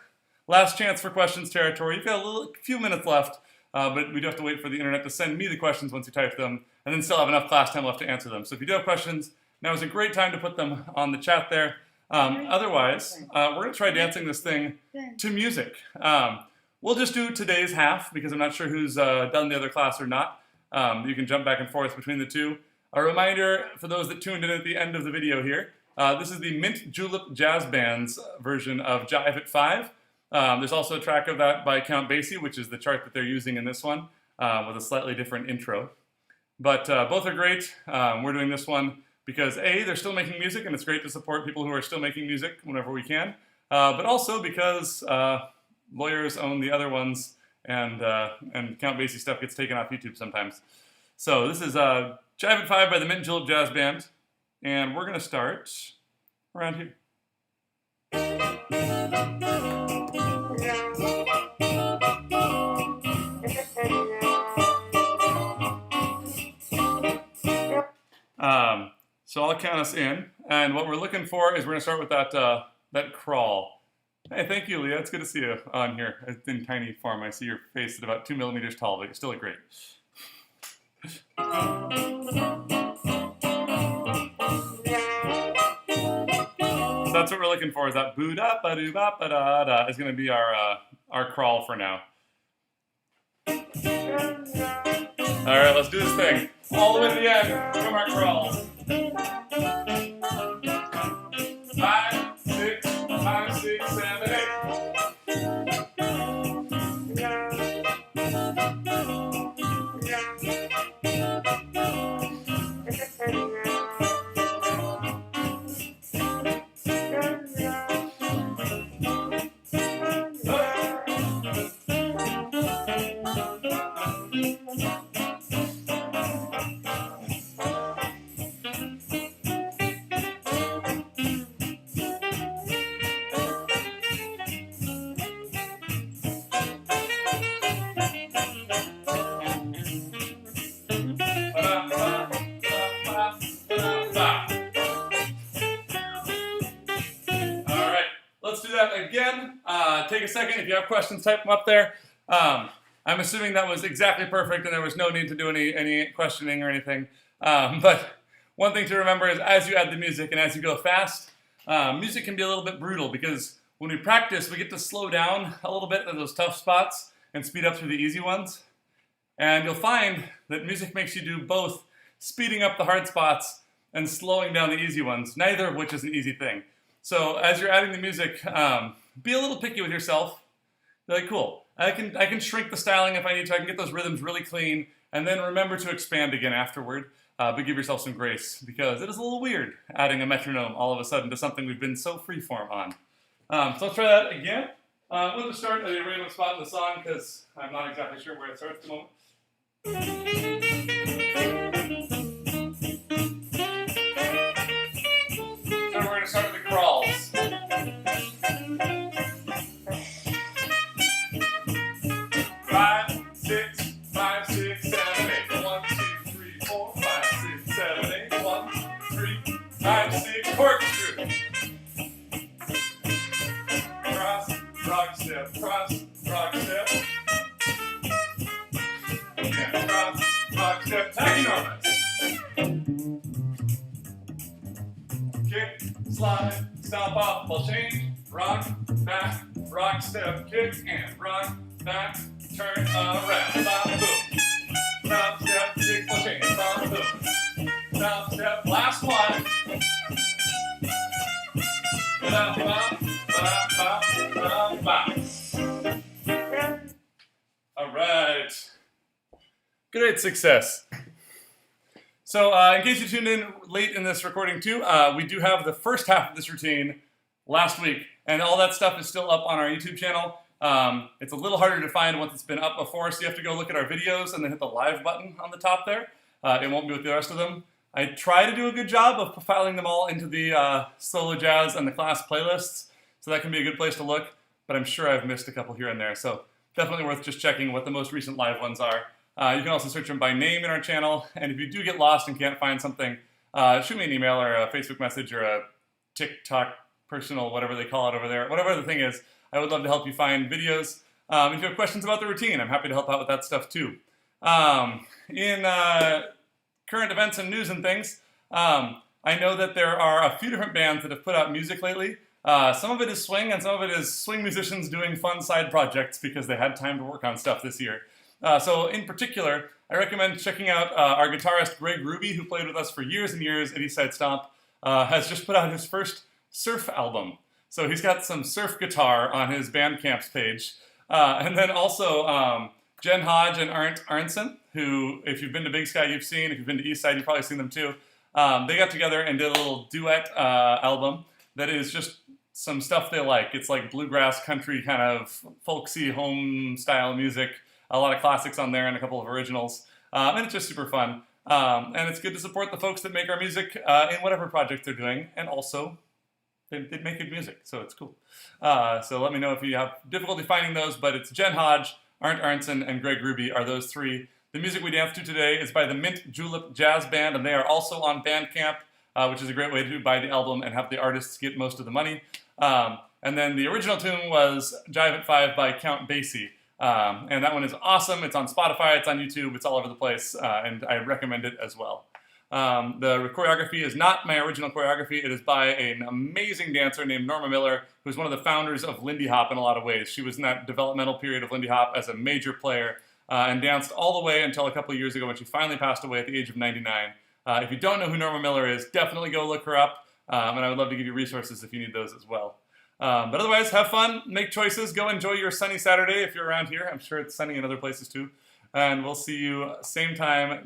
last chance for questions territory. You've got a few minutes left, but we do have to wait for the internet to send me the questions once you type them, and then still have enough class time left to answer them. So if you do have questions, now is a great time to put them on the chat there. Otherwise, we're going to try dancing this thing to music. We'll just do today's half because I'm not sure who's done the other class or not. You can jump back and forth between the two. A reminder for those that tuned in at the end of the video here, this is the Mint Julep Jazz Band's version of Jive at 5. There's also a track of that by Count Basie, which is the chart that they're using in this one, with a slightly different intro. But both are great. We're doing this one because A, they're still making music, and it's great to support people who are still making music whenever we can. But also because lawyers own the other ones, and Count Basie stuff gets taken off YouTube sometimes. So this is Jive at 5 by the Mint Julep Jazz Band, and we're going to start around here. So I'll count us in, and what we're looking for is we're going to start with that crawl. Hey, thank you, Leah. It's good to see you on here. It's in tiny form. I see your face at about 2 millimeters tall, but you still look great. So that's what we're looking for, is that boo-da-ba-doo-ba-ba-da-da is going to be our crawl for now. All right, let's do this thing. All the way to the end from our crawl. 5, 6, 5, 6, 7, 8. Again, take a second. If you have questions, type them up there. I'm assuming that was exactly perfect and there was no need to do any questioning or anything. But one thing to remember is as you add the music and as you go fast, music can be a little bit brutal because when we practice, we get to slow down a little bit in those tough spots and speed up through the easy ones. And you'll find that music makes you do both speeding up the hard spots and slowing down the easy ones, neither of which is an easy thing. So as you're adding the music, be a little picky with yourself. Be like, cool, I can shrink the styling if I need to. I can get those rhythms really clean, and then remember to expand again afterward. But give yourself some grace, because it is a little weird adding a metronome all of a sudden to something we've been so freeform on. So let's try that again. We'll just start at a random spot in the song because I'm not exactly sure where it starts at the moment. So we're going to start with the crawls. 5, 6, 5, 6, 7, 8. 1, 2, 3, 4, 5, 6, 7, 8. 1, 3, 5, 6. Corkscrew. Cross, rock step, cross, rock step. And cross, rock step, Tacky Norma. Kick, slide, stomp off, ball change, rock, back, rock step, kick, and rock, back, turn around, bop, boom. Stomp step, kick, ball change, bop, boom. Stomp step, last one. Bop, bop, bop, bop, bop, bop. All right. Great success. So in case you tuned in late in this recording too, we do have the first half of this routine last week, and all that stuff is still up on our YouTube channel. It's a little harder to find once it's been up before, so you have to go look at our videos and then hit the live button on the top there. It won't be with the rest of them. I try to do a good job of profiling them all into the solo jazz and the class playlists, so that can be a good place to look, but I'm sure I've missed a couple here and there, so definitely worth just checking what the most recent live ones are. You can also search them by name in our channel, and if you do get lost and can't find something, shoot me an email or a Facebook message or a TikTok personal, whatever they call it over there, whatever the thing is. I would love to help you find videos. If you have questions about the routine, I'm happy to help out with that stuff too. In current events and news and things, I know that there are a few different bands that have put out music lately. Some of it is swing, and some of it is swing musicians doing fun side projects because they had time to work on stuff this year. So in particular, I recommend checking out our guitarist Greg Ruby, who played with us for years and years at Eastside Stomp, has just put out his first surf album. So he's got some surf guitar on his Bandcamp's page. And then also Jen Hodge and Arndt Arnson, who, if you've been to Big Sky, you've seen. If you've been to Eastside, you've probably seen them too. They got together and did a little duet album that is just some stuff they like. It's like bluegrass, country, kind of folksy, home-style music. A lot of classics on there and a couple of originals. And it's just super fun. And it's good to support the folks that make our music in whatever project they're doing. And also, they make good music, so it's cool. So let me know if you have difficulty finding those, but it's Jen Hodge, Arndt Arnson, and Greg Ruby are those three. The music we dance to today is by the Mint Julep Jazz Band, and they are also on Bandcamp, which is a great way to buy the album and have the artists get most of the money. And then the original tune was Jive at 5 by Count Basie. And that one is awesome. It's on Spotify, it's on YouTube, it's all over the place, and I recommend it as well. The choreography is not my original choreography. It is by an amazing dancer named Norma Miller, who's one of the founders of Lindy Hop in a lot of ways. She was in that developmental period of Lindy Hop as a major player and danced all the way until a couple of years ago when she finally passed away at the age of 99. If you don't know who Norma Miller is, definitely go look her up, and I would love to give you resources if you need those as well. But otherwise, have fun, make choices, go enjoy your sunny Saturday if you're around here. I'm sure it's sunny in other places too. And we'll see you same time